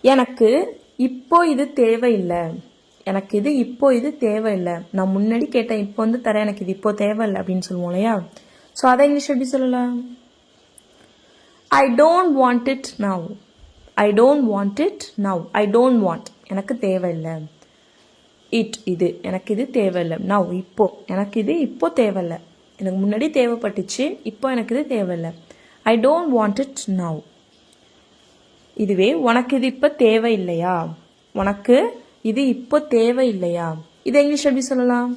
எனக்கு இப்போ இது தேவையில்லை. எனக்கு இது இப்போ இது தேவையில்லை. நான் முன்னாடி கேட்டேன், இப்போ வந்து தரேன், எனக்கு இது இப்போ தேவையில்லை அப்படின்னு சொல்லுவோம் இல்லையா? ஸோ அதை இங்கிலீஷ் எப்படி சொல்லலாம்? I don't want it now. I don't want it now. I don't want எனக்கு தேவையில்லை. இட் இது எனக்கு இது தேவையில்லை. நவ் இப்போ எனக்கு இது இப்போ தேவையில்லை. எனக்கு முன்னாடி தேவைப்பட்டுச்சு, இப்போ எனக்கு இது தேவையில்லை. I don't want it now. இதுவே உனக்கு இது இப்போ தேவையில்லையா? உனக்கு இது இப்போ தேவையில்லையா? இதை இங்கிலீஷ் எப்படி சொல்லலாம்?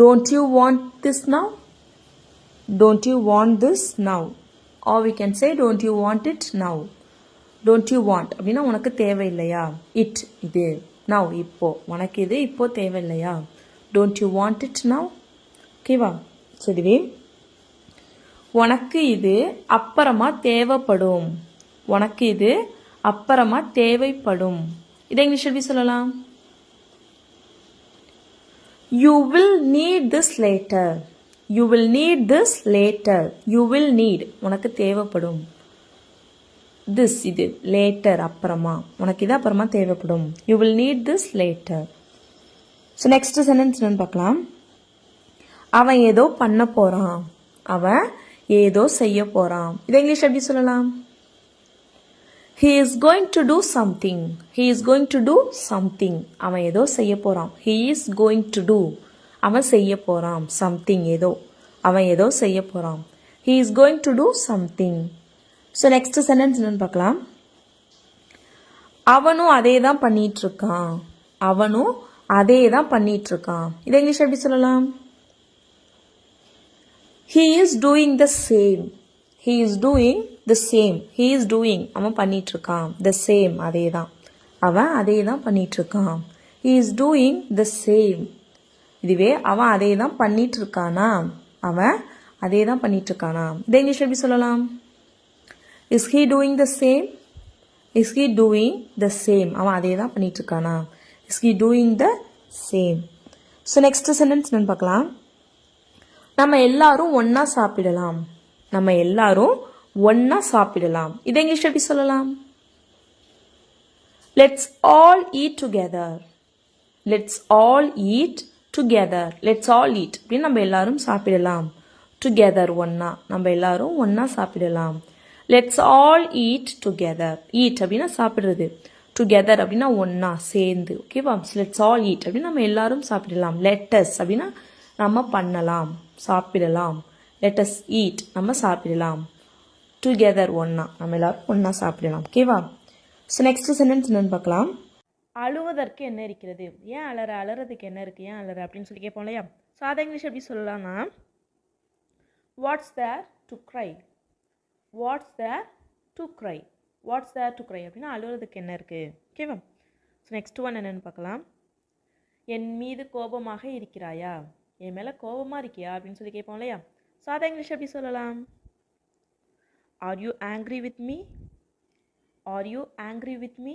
Don't you want this now? Don't you want this now? Or we can say don't you want it now. Don't you want அப்படின்னா உனக்கு தேவையில்லையா? இட் இது. நவ் இப்போ உனக்கு இது இப்போ தேவையில்லையா? Don't you want it now. ஓகேவா? சரிவே உனக்கு இது அப்புறமா தேவைப்படும். உனக்கு இது அப்புறமா தேவைப்படும். இதை இங்கிலீஷ் எப்படி சொல்லலாம்? You will need this later. You will need this later. You will NEET உனக்கு தேவைப்படும். திஸ் இது லேட்டர் அப்புறமா. உனக்கு இது அப்புறமா தேவைப்படும். You will need this later. So next sentence என்னன்னு பார்க்கலாம். அவன் ஏதோ பண்ண போறான். அவன் ஏதோ செய்ய போறான். இதை இங்கிலீஷ் எப்படி சொல்லலாம்? He is going to do something. He is going to do something. அவன் ஏதோ செய்ய போறான். He is going to do. அவன் செய்ய போறான். Something ஏதோ. அவன் ஏதோ செய்ய போறான். He is going to do something. So next sentence என்னன்னு பார்க்கலாம். அவனும் அதே தான் பண்ணிட்டு இருக்கான். அவனும் அதே தான் பண்ணிட்டு இருக்கான். இதை இங்கிலீஷ் எப்படி சொல்லலாம்? He is doing the same. He is doing the same. He is doing அவன் பண்ணிட்டு இருக்கான். The same அதே தான். அவன் அதே தான் பண்ணிட்டு இருக்கான். He is doing the same. இதுவே அவன் அதே தான் பண்ணிட்டு இருக்கானா? அவன் அதே தான் பண்ணிட்டு இருக்கானா? இதை இங்கிலீஷ் எப்படி சொல்லலாம்? Is he doing the same? Is he doing the same? அவன் அதே தான் பண்ணிட்டு இருக்கானா? Is he doing the same? So next sentence என்னன்னு பார்க்கலாம். நம்ம எல்லாரும் ஒன்னா சாப்பிடலாம். நம்ம எல்லாரும் ஒன்னா சாப்பிடலாம். இதை இங்கிலீஷ் எப்படி சொல்லலாம்? Let's all eat together. Let's all eat together. Let's all eat அப்படின்னு நம்ம எல்லாரும் சாப்பிடலாம். Together ஒன்னா. நம்ம எல்லாரும் ஒன்னா சாப்பிடலாம். Let's all eat together. Eat அப்படின்னா சாப்பிடுறது. Together அப்படின்னா ஒன்னா சேர்ந்து. ஓகேவா? Let's all eat அப்படின்னு நம்ம எல்லாரும் சாப்பிடலாம். Let us அப்படின்னா நம்ம பண்ணலாம், சாப்பிடலாம். Let us eat நம்ம சாப்பிடலாம். Together ஒன்னா நம்ம எல்லாரும் ஒன்னா சாப்பிடலாம். ஓகேவா? ஸோ நெக்ஸ்ட் சென்டென்ஸ் என்னன்னு பார்க்கலாம். அழுவதற்கு என்ன இருக்கிறது? ஏன் அலற? அலறதுக்கு என்ன இருக்குது? ஏன் அலற அப்படின்னு சொல்லி கேட்போம் இல்லையா? ஸோ அதை இங்கிலீஷ் எப்படி சொல்லலாம்னா what's there to cry. What's there to cry. What's there to cry அப்படின்னா அழுவதற்கு என்ன இருக்குது? ஓகேவா? ஸோ நெக்ஸ்ட் ஒன் என்னென்னு பார்க்கலாம். என் மீது கோபமாக இருக்கிறாயா? என் மேலே கோபமாக இருக்கியா அப்படின்னு சொல்லி கேட்போம் இல்லையா? ஸோ அதை இங்கிலீஷ் எப்படி சொல்லலாம்? Are you angry with me? Are you angry with me?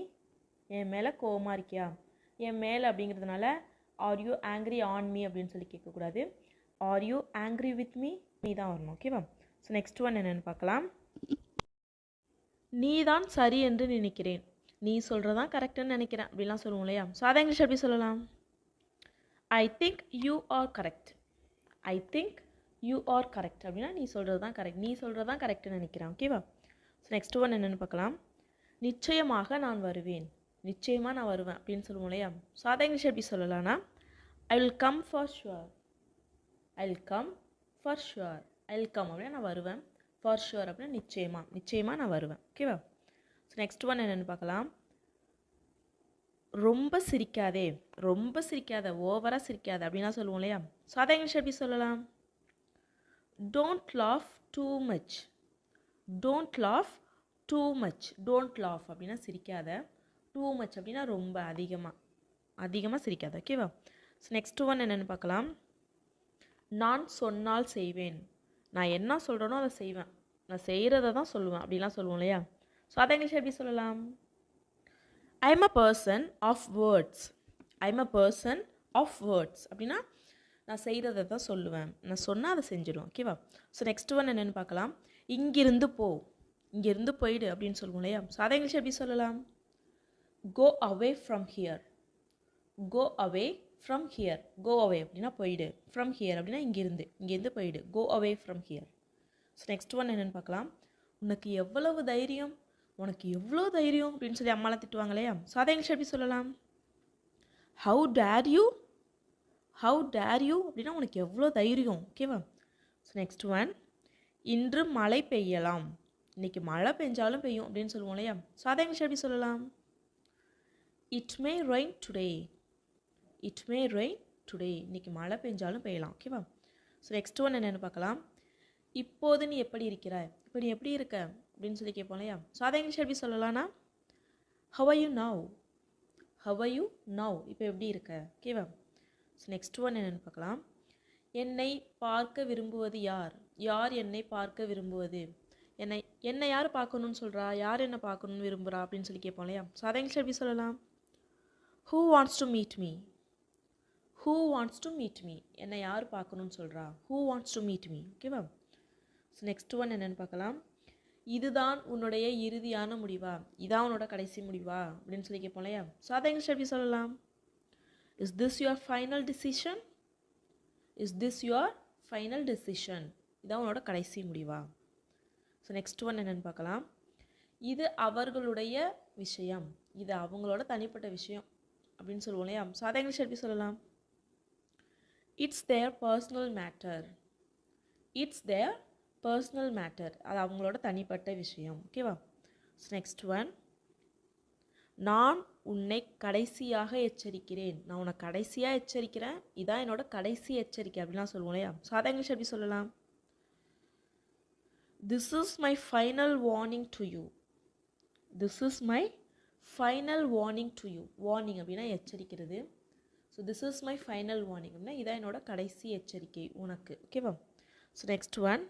என் மேலே கோபமாக இருக்கியா? என் மேலே அப்படிங்கிறதுனால are you angry on me அப்படின்னு சொல்லி கேட்கக்கூடாது. Are you angry with me நீ தான் வரணும். ஓகேவா? ஸோ நெக்ஸ்ட் ஒன் என்னென்னு பார்க்கலாம். நீ தான் சரி என்று நினைக்கிறேன். நீ சொல்கிறதான் கரெக்டுன்னு நினைக்கிறேன் அப்படிலாம் சொல்லுவோம் இல்லையா? ஸோ அதை இங்கிலீஷ் எப்படி சொல்லலாம்? I think you are correct. I think you are correct அப்படின்னா நீ சொல்கிறது தான் கரெக்ட். நீ சொல்கிறது தான் கரெக்டுன்னு நினைக்கிறேன். ஓகேவா? ஸோ நெக்ஸ்ட் ஒன் என்னென்னு பார்க்கலாம். நிச்சயமாக நான் வருவேன். நிச்சயமாக நான் வருவேன் அப்படின்னு சொல்லுவோம் இல்லையா? ஸோ அதை இங்கிலீஷ் எப்படி சொல்லலாம்னா I will come for sure. I will come for sure. I will come அப்படின்னா நான் வருவேன். ஃபார் ஷுவர் அப்படின்னா நிச்சயமாக. நிச்சயமாக நான் வருவேன். ஓகேவா? ஸோ நெக்ஸ்ட் ஒன் என்னென்னு பார்க்கலாம். ரொம்ப சிரிக்காதே. ரொம்ப சிரிக்காத, ஓவராக சிரிக்காத அப்படின்னா சொல்லுவோம் இல்லையா? ஸோ அதை இங்கிலீஷ் எப்படி சொல்லலாம்? Don't laugh too much. Don't laugh too much. Don't laugh அப்படின்னா சிரிக்காத. டூ மச் அப்படின்னா ரொம்ப அதிகமாக சிரிக்காத. ஓகேவா? ஸோ நெக்ஸ்ட் ஒன் என்னென்னு பார்க்கலாம். நான் சொன்னால் செய்வேன். நான் என்ன சொல்கிறேனோ அதை செய்வேன். நான் செய்கிறத தான் சொல்லுவேன் அப்படிலாம் சொல்லுவோம் இல்லையா? ஸோ அதை இங்கிலீஷ் எப்படி சொல்லலாம்? I am a person of words. I am a person of words அப்படின்னா நான் செய்கிறத தான் சொல்லுவேன். நான் சொன்னால் அதை செஞ்சிடுவேன். ஓகேவா? ஸோ நெக்ஸ்ட் ஒன் என்னென்னு பார்க்கலாம். இங்கிருந்து போ. இங்கேருந்து போயிடு அப்படின்னு சொல்லுவோம் இல்லையா? ஸோ அதை இங்கிலீஷ் எப்படி சொல்லலாம்? Go away from here. Go away from here. Go away அப்படின்னா போயிடு. ஃப்ரம் ஹியர் அப்படின்னா இங்கேருந்து போயிடு. Go away from here. So next one என்னென்னு பார்க்கலாம். உனக்கு எவ்வளவு தைரியம், உனக்கு எவ்வளோ தைரியம் அப்படின்னு சொல்லி அம்மாலாம் திட்டுவாங்க இல்லையா? ஸோ அதை இங்கிலீஷ் எப்படி சொல்லலாம்? How dare you. How dare you அப்படின்னா உனக்கு எவ்வளோ தைரியம். ஓகேவா? ஸோ நெக்ஸ்ட் ஒன், இன்று மழை பெய்யலாம். இன்றைக்கி மழை பெஞ்சாலும் பெய்யும் அப்படின்னு சொல்லுவோம் இல்லையா? ஸோ அதை இங்கிலீஷ் எப்படி சொல்லலாம்? It may rain today. It may rain today. இன்றைக்கி மழை பெஞ்சாலும் பெய்யலாம். ஓகேவா? ஸோ நெக்ஸ்ட் ஒன் என்னென்னு பார்க்கலாம். இப்போது நீ எப்படி இருக்கிறாய். இப்போ நீ எப்படி இருக்க அப்படின்னு சொல்லி கேட்போம் இல்லையா? ஸோ அதை இங்கிலீஷ் எப்படி சொல்லலாம்னா how are you now. How are you now. இப்போ எப்படி இருக்க. ஓகேவா? ஸோ நெக்ஸ்ட் ஒன் என்னென்னு பார்க்கலாம். என்னை பார்க்க விரும்புவது யார். யார் என்னை பார்க்க விரும்புவது. என்னை யார் பார்க்கணுன்னு சொல்கிறா, யார் என்னை பார்க்கணுன்னு விரும்புகிறா அப்படின்னு சொல்லி கேட்போம் இல்லையா? ஸோ அதை இங்கிலீஷ் எப்படி சொல்லலாம்? Who wants to meet me. Who wants to meet me. என்னை யார் பார்க்கணுன்னு சொல்கிறா. Who wants to meet me. ஓகேவா? ஸோ நெக்ஸ்ட் ஒன் என்னென்னு பார்க்கலாம். இதுதான் உன்னுடைய இறுதியான முடிவா. இதான் உன்னோட கடைசி முடிவா அப்படின்னு சொல்லி கேட்போம் இல்லையா? ஸோ அதை இங்கிலீஷ் எப்படி சொல்லலாம்? Is this your final decision. Is this your final decision. இதான் உன்னோட கடைசி முடிவா. ஸோ நெக்ஸ்ட் ஒன் என்னென்னு பார்க்கலாம். இது அவர்களுடைய விஷயம். இது அவங்களோட தனிப்பட்ட விஷயம் அப்படின்னு சொல்லுவோம் இல்லையா? ஸோ அதை இங்கிலீஷ் எப்படி சொல்லலாம்? It's there personal matter. It's there personal matter. அது அவங்களோட தனிப்பட்ட விஷயம். ஓகேவா? ஸோ நெக்ஸ்ட் ஒன், நான் உன்னை கடைசியாக எச்சரிக்கிறேன். நான் உன்னை கடைசியாக எச்சரிக்கிறேன். இதான் என்னோட கடைசி எச்சரிக்கை அப்படின்லாம் சொல்லுவோம் இல்லையா? ஸோ அதை இங்கிலீஷ் எப்படி சொல்லலாம்? This is my final warning to you. This is my final warning to you. Warning அப்படின்னா எச்சரிக்கிறது. So this is my final warning அப்படின்னா இதான் என்னோட கடைசி எச்சரிக்கை உனக்கு. ஓகேவா? ஸோ நெக்ஸ்ட் ஒன்,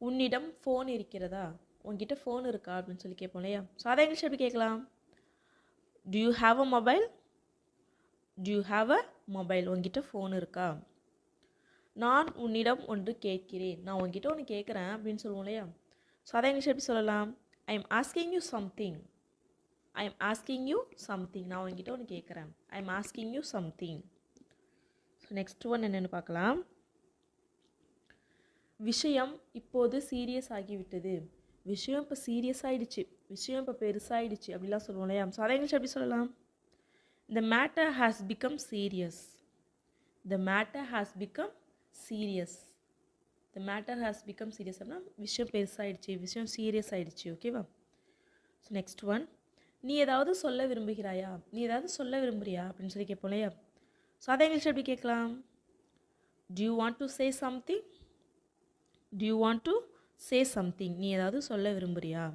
உன்னிடம் ஃபோன் இருக்கிறதா. உன்கிட்ட ஃபோன் இருக்கா அப்படின்னு சொல்லி கேட்போம் இல்லையா? ஸோ அதை இங்கிலீஷ் எப்படி கேட்கலாம்? Do you have a mobile? Do you have a mobile? உன்கிட்ட ஃபோன் இருக்கா. நான் உன்னிடம் ஒன்று கேட்கிறேன். நான் உன்கிட்ட ஒன்று கேட்குறேன் அப்படின்னு சொல்லுவோம் இல்லையா? ஸோ அதை இங்கிலீஷ் எப்படி சொல்லலாம்? I am asking you something. I am asking you something. நான் உன்கிட்ட ஒன்று கேட்குறேன். I am asking you something. So next one என்னென்னு பார்க்கலாம். விஷயம் இப்போது சீரியஸ் ஆகிவிட்டது. விஷயம் இப்போ சீரியஸ் ஆகிடுச்சு. விஷயம் இப்போ பெருசாகிடுச்சு அப்படிலாம் சொல்லுவோம் இல்லையா? ஸோ அதை இங்கிலீஷ் எப்படி சொல்லலாம்? The matter has become serious. The matter has become serious. The matter has become serious அப்படின்னா விஷயம் பெருசாகிடுச்சு, விஷயம் சீரியஸ் ஆகிடுச்சு. ஓகேவா? ஸோ நெக்ஸ்ட் ஒன், நீ ஏதாவது சொல்ல விரும்புகிறாயா. நீ ஏதாவது சொல்ல விரும்புகிறியா அப்படின்னு சொல்லி கேட்போம் இல்லையா? ஸோ அதை இங்கிலீஷ் எப்படி கேட்கலாம்? Do you want to say something? Do you want to say something? நீ ஏதாவது சொல்ல விரும்புகிறியா.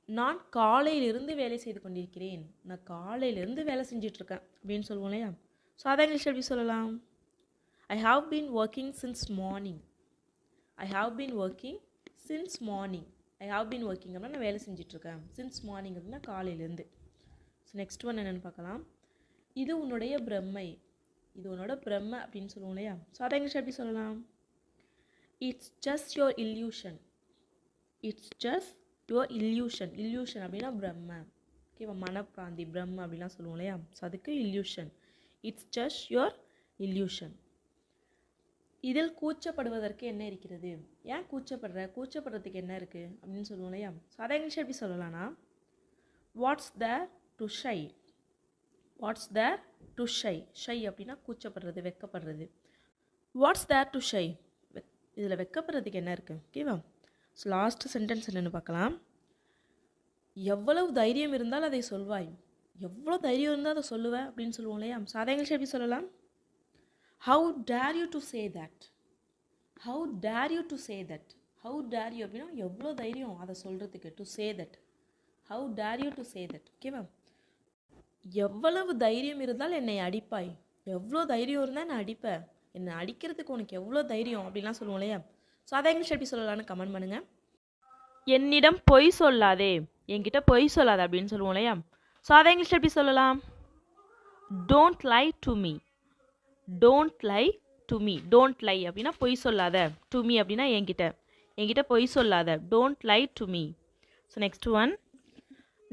நான் காலையிலிருந்து வேலை செய்து கொண்டிருக்கிறேன். நான் காலையிலேருந்து வேலை செஞ்சிட்ருக்கேன் அப்படின்னு சொல்லுவோம் இல்லையா? ஸோ அதை இங்கிலீஷ் எப்படி சொல்லலாம்? I have been working since morning. I have been working since morning. I have been working அப்படின்னா நான் வேலை செஞ்சிட்ருக்கேன். சின்ஸ் மார்னிங் அப்படின்னா காலையிலேருந்து. ஸோ நெக்ஸ்ட் ஒன் என்னென்னு பார்க்கலாம். இது உன்னுடைய பிரம்மை. இது உன்னோட பிரம்மை அப்படின்னு சொல்லுவோம் இல்லையா? ஸோ அதை இங்கிலீஷ் எப்படி சொல்லலாம்? It's just your illusion. It's just your illusion. Illusion அப்படின்னா பிரம்ம. ஓகேவா? மனப்பிராந்தி பிரம்ம அப்படிலாம் சொல்லுவோம் இல்லையா? ஸோ அதுக்கு illusion. It's just your illusion. இதில் கூச்சப்படுவதற்கு என்ன இருக்கிறது. ஏன் கூச்சப்படுறதுக்கு என்ன இருக்குது அப்படின்னு சொல்லுவோம் இல்லையா? ஸோ அதை இங்கிலீஷ் எப்படி சொல்லலாம்னா what's there to shy. What's there to shy. Shy அப்படின்னா கூச்சப்படுறது, வெக்கப்படுறது. What's there to shy. இதில் வெக்கப்படுறதுக்கு என்ன இருக்குது. ஓகேவா? ஸோ லாஸ்ட் சென்டென்ஸ் என்னென்னு பார்க்கலாம். எவ்வளவு தைரியம் இருந்தால் அதை சொல்வாய். எவ்வளோ தைரியம் இருந்தால் அதை சொல்லுவேன் அப்படின்னு சொல்லுவோம் இல்லையா? ஸோ அதை இங்கிலீஷ் எப்படி சொல்லலாம்? How dare you to say that. How dare you to say that. How dare you அப்படின்னா எவ்வளோ தைரியம் அதை சொல்கிறதுக்கு. To say that. How dare you to say that. ஓகேவா? எவ்வளவு தைரியம் இருந்தால் என்னை அடிப்பாய். எவ்வளோ தைரியம் இருந்தால் நான் அடிப்பேன். என்னை அடிக்கிறதுக்கு உனக்கு எவ்வளோ தைரியம் அப்படின்லாம் சொல்லுவோம் இல்லையா? ஸோ அதை இங்கிலீஷ் எப்படி சொல்லலான்னு கமெண்ட் பண்ணுங்கள். என்னிடம் பொய் சொல்லாதே. என்கிட்ட பொய் சொல்லாத அப்படின்னு சொல்லுவோம் இல்லையா? ஸோ அதை இங்கிலீஷ் எப்படி சொல்லலாம்? Don't lie to me. Don't lie to me. Don't lie அப்படின்னா பொய் சொல்லாத. டு மீ அப்படின்னா என்கிட்ட. என்கிட்ட பொய் சொல்லாத. Don't lie to me. So next one,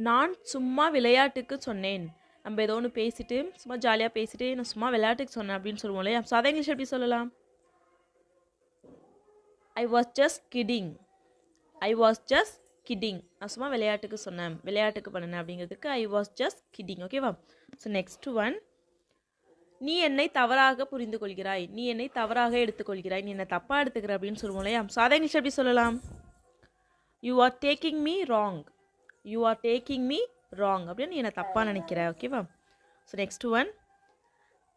நான் சும்மா விளையாட்டுக்கு சொன்னேன். நம்ம ஏதோ ஒன்று பேசிட்டு சும்மா ஜாலியாக பேசிட்டு நான் சும்மா விளையாட்டுக்கு சொன்னேன் அப்படின்னு சொல்லுவோம் இல்லையா? ஸோ அதை இங்கிலீஷ் எப்படி சொல்லலாம்? I was just kidding. I was just kidding. நான் சும்மா விளையாட்டுக்கு சொன்னேன், விளையாட்டுக்கு பண்ணினேன் அப்படிங்கிறதுக்கு ஐ வாஸ் ஜஸ்ட் கிடிங். ஓகேவா? ஸோ நெக்ஸ்ட் ஒன், நீ என்னை தவறாக புரிந்து கொள்கிறாய். நீ என்னை தவறாக எடுத்துக்கொள்கிறாய். நீ என்னை தப்பாக எடுத்துக்கிற அப்படின்னு சொல்லுவோம் இல்லையா? ஸோ அதை இங்கிலீஷ் எப்படி சொல்லலாம்? You are taking me wrong. You are taking me wrong அப்படின்னு நீ என்னை தப்பாக நினைக்கிற. ஓகேவா? ஸோ நெக்ஸ்ட் ஒன்,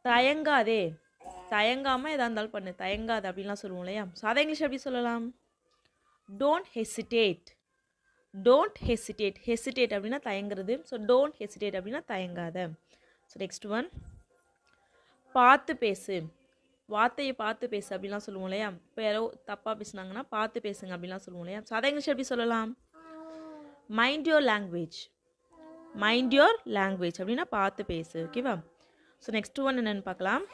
தயங்காதே. தயங்காமல் எதாக இருந்தாலும் பண்ணு, தயங்காது அப்படின்லாம் சொல்லுவோம் இல்லையா? ஸோ அதை இங்கிலீஷ் எப்படி சொல்லலாம்? Don't hesitate. Don't hesitate. Hesitate அப்படின்னா தயங்குறது. ஸோ டோன்ட் ஹெசிடேட் அப்படின்னா தயங்காத. ஸோ நெக்ஸ்ட் ஒன், பார்த்து பேசு. வார்த்தையை பார்த்து பேசு அப்படிலாம் சொல்லுவோம் இல்லையா? இப்போ யாரோ தப்பாக பேசுனாங்கன்னா பார்த்து பேசுங்க அப்படிலாம் சொல்லுவோம் இல்லையா? ஸோ அதை இங்கிலீஷ் எப்படி சொல்லலாம்? Mind your language. Mind your language அப்படின்னா பார்த்து பேசு. ஓகேவா? ஸோ நெக்ஸ்ட் ஒன் என்னென்னு பார்க்கலாம்.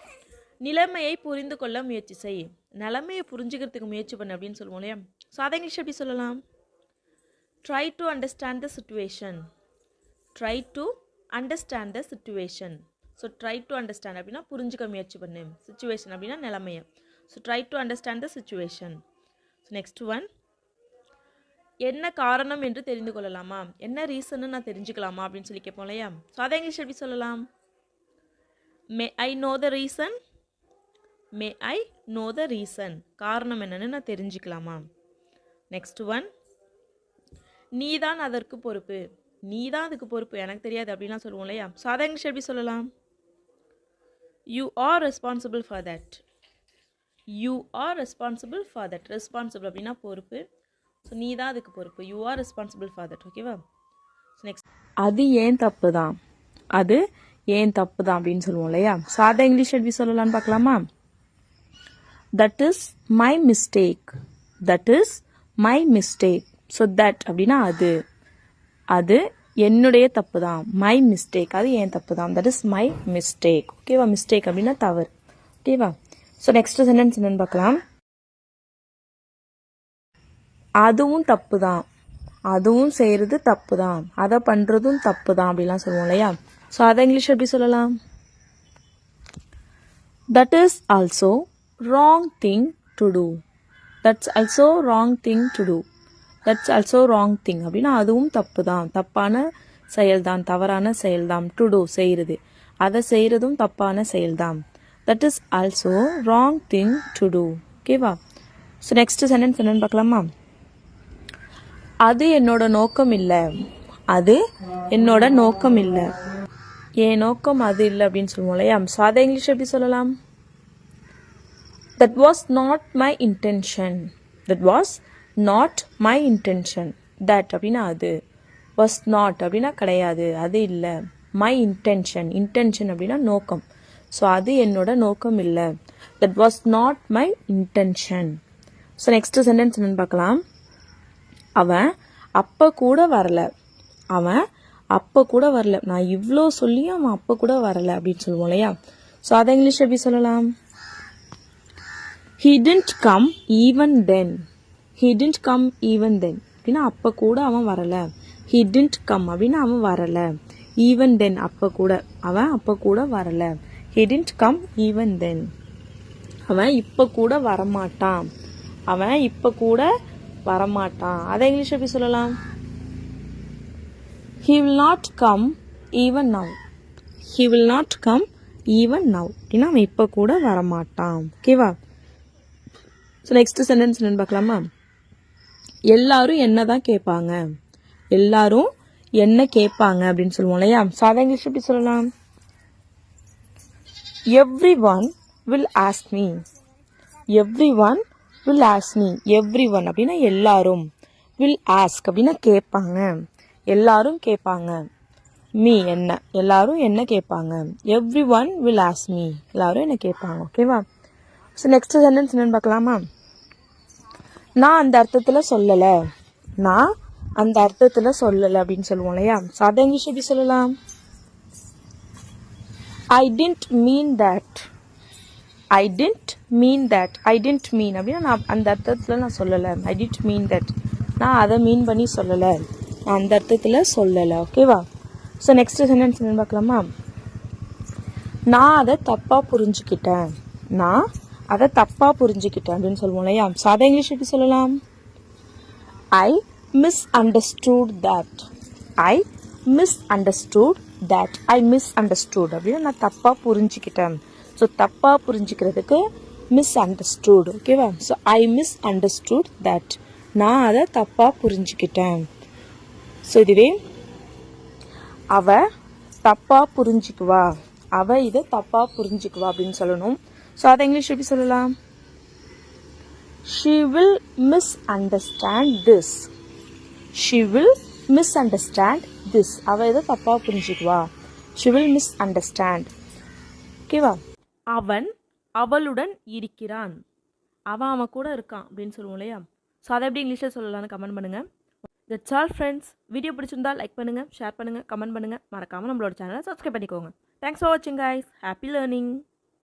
நிலைமையை புரிந்து கொள்ள முயற்சி செய். நிலைமையை புரிஞ்சுக்கிறதுக்கு முயற்சி பண்ணு அப்படின்னு சொல்லுவோம் இல்லையா? ஸோ அதை இங்கிலீஷ் எப்படி சொல்லலாம்? Try to understand the situation. Try to understand the situation. So try to understand அப்படின்னா புரிஞ்சுக்க முயற்சி பண்ணு. சிச்சுவேஷன் அப்படின்னா நிலைமையை. So try to understand the situation. So next one, என்ன காரணம் என்று தெரிந்து கொள்ளலாமா? என்ன ரீசன்னு நான் தெரிஞ்சுக்கலாமா அப்படின்னு சொல்லி கேட்போம் இல்லையா? ஸோ அதை இங்கிலீஷ் எப்படி சொல்லலாம்? May I know the reason. May I know the reason. காரணம் என்னன்னு நான் தெரிஞ்சுக்கலாமா? நெக்ஸ்ட் ஒன், நீ தான் அதற்கு பொறுப்பு. நீ தான் அதுக்கு பொறுப்பு, எனக்கு தெரியாது அப்படின்லாம் சொல்லுவோம் இல்லையா? ஸோ அதை இங்கிலீஷ் எப்படி சொல்லலாம்? You are responsible for that. You are responsible for that. Responsible அப்படின்னா பொறுப்பு. ஸோ நீ தான் அதுக்கு பொறுப்பு. You are responsible for that. ஓகேவா? ஸோ நெக்ஸ்ட், அது ஏன் தப்பு தான். அது ஏன் தப்பு தான் அப்படின்னு சொல்லுவோம் இல்லையா? ஸோ அதை இங்கிலீஷ் எப்படி சொல்லலாம்னு பார்க்கலாமா? That is my mistake. That is my mistake. So that அப்படின்னா அது, அது என்னுடைய தப்பு தான். மை மிஸ்டேக், அது ஏன் தப்பு தான். That is my mistake. ஓகேவா? மிஸ்டேக் அப்படின்னா தவறு. ஓகேவா? ஸோ நெக்ஸ்ட் சென்டென்ஸ் என்னன்னு பார்க்கலாம். அதுவும் தப்பு தான். அதுவும் செய்கிறது தப்பு தான். அதை பண்ணுறதும் தப்பு தான் அப்படிலாம் சொல்லுவோம் இல்லையா? ஸோ அதை இங்கிலீஷ் எப்படி சொல்லலாம்? That is also wrong thing to do. That's also wrong thing to do. That's also wrong thing அப்படின்னா அதுவும் தப்பு தான், தப்பான செயல்தான், தவறான செயல்தான். டு டூ செய்கிறது, அதை செய்கிறதும் தப்பான செயல்தான். That is also wrong thing to do. ஓகேவா? ஸோ நெக்ஸ்ட் சென்டென்ஸ் என்னன்னு பார்க்கலாமா? அது என்னோட நோக்கம் இல்லை. அது என்னோட நோக்கம் இல்லை. என் நோக்கம் அது இல்லை அப்படின்னு சொல்லுவோம் இல்லையா? ஸோ அதை இங்கிலீஷ் எப்படி சொல்லலாம்? That was not my intention. That was not my intention. That அப்படின்னா அது, வாஸ் நாட் அப்படின்னா கிடையாது, அது இல்லை. My intention. இன்டென்ஷன் அப்படின்னா நோக்கம். ஸோ அது என்னோட நோக்கம் இல்லை. That was not my intention. So next sentence என்னன்னு பார்க்கலாம். அவன் அப்போ கூட வரல. அவன் அப்போ கூட வரல. நான் இவ்வளோ சொல்லியும் அவன் அப்போ கூட வரல அப்படின்னு சொல்லுவோம் இல்லையா? ஸோ அதை இங்கிலீஷ் எப்படி சொல்லலாம்? He didn't come even then. He didn't come even then அப்படின்னா அப்போ கூட அவன் வரல. He didn't come அப்படின்னா அவன் வரல. Even then அப்போ கூட, அவன் அப்போ கூட வரல. He didn't come even then. அவன் இப்போ கூட வரமாட்டான். அவன் இப்போ கூட வரமாட்டான். அதை இங்கிலீஷ் எப்படி சொல்லலாம்? He will not come even now. He will not come even now அப்படின்னா அவன் இப்போ கூட வரமாட்டான். ஓகேவா? ஸோ நெக்ஸ்ட் சென்டென்ஸ் என்னன்னு பார்க்கலாமா? எல்லாரும் என்ன தான் கேட்பாங்க. எல்லாரும் என்ன கேட்பாங்க அப்படின்னு சொல்லுவோம் இல்லையா? ஸோ அதை இங்கிலீஷ் எப்படி சொல்லலாம்? Every one will ask me. Every one will ask me. Every one அப்படின்னா எல்லாரும். வில் ஆஸ்க் அப்படின்னா கேட்பாங்க. எல்லாரும் கேட்பாங்க. மீ என்ன, எல்லாரும் என்ன கேட்பாங்க. Every one will ask me. எல்லாரும் என்ன கேட்பாங்க. ஓகேவா? ஸோ நெக்ஸ்ட் சென்டென்ஸ் என்னன்னு பார்க்கலாமா? நான் அந்த அர்த்தத்தில் சொல்லலை. நான் அந்த அர்த்தத்தில் சொல்லலை அப்படின்னு சொல்லுவோம் இல்லையா? ஸோ அதை இங்கிலீஷ் எப்படி சொல்லலாம்? I didn't mean that. I didn't mean that. I didn't mean அப்படின்னா நான் அந்த அர்த்தத்தில் நான் சொல்லலை. ஐ டென்ட் மீன் தட், நான் அதை மீன் பண்ணி சொல்லலை, நான் அந்த அர்த்தத்தில் சொல்லலை. ஓகேவா? ஸோ நெக்ஸ்ட் சென்டென்ஸ் என்னன்னு பார்க்கலாமா? நான் அதை தப்பாக புரிஞ்சுக்கிட்டேன். நான் அதை தப்பாக புரிஞ்சுக்கிட்டேன் அப்படின்னு சொல்லுவோம் இல்லையா? ஸோ அதை இங்கிலீஷ் எப்படி சொல்லலாம்? ஐ மிஸ்அண்டர்ஸ்டூட் தட். I மிஸ்அண்டர்ஸ்டூட் that. ஐ மிஸ்அண்டர்ஸ்டூட் அப்படின்னு நான் தப்பாக புரிஞ்சுக்கிட்டேன். ஸோ தப்பாக புரிஞ்சுக்கிறதுக்கு மிஸ்அண்டர்ஸ்டூட். ஓகேவா? ஸோ ஐ மிஸ்அண்டர்ஸ்டூட் தட், நான் அதை தப்பாக புரிஞ்சுக்கிட்டேன். ஸோ இதுவே அவ தப்பாக புரிஞ்சுக்குவா, அவ இதை தப்பாக புரிஞ்சுக்குவா அப்படின்னு சொல்லணும். ஸோ அதை இங்கிலீஷ் எப்படி சொல்லலாம்? she will misunderstand this. she will misunderstand this. அவ இதை தப்பாக புரிஞ்சுக்குவா. she will misunderstand. ஓகேவா? அவன் அவளுடன் இருக்கிறான், அவன் கூட இருக்கான் அப்படின்னு சொல்லுவோம் இல்லையா? ஸோ அதை எப்படி இங்கிலீஷில் சொல்லலாம்னு கமெண்ட் பண்ணுங்கள். That's all friends. வீடியோ பிடிச்சிருந்தால் லைக் பண்ணுங்கள், ஷேர் பண்ணுங்கள், கமெண்ட் பண்ணுங்கள். மறக்காமல் நம்மளோட சேனலை சப்ஸ்கிரைப் பண்ணிக்கோங்க. தேங்க்ஸ் ஃபார் வாட்சிங் கைஸ். Happy learning.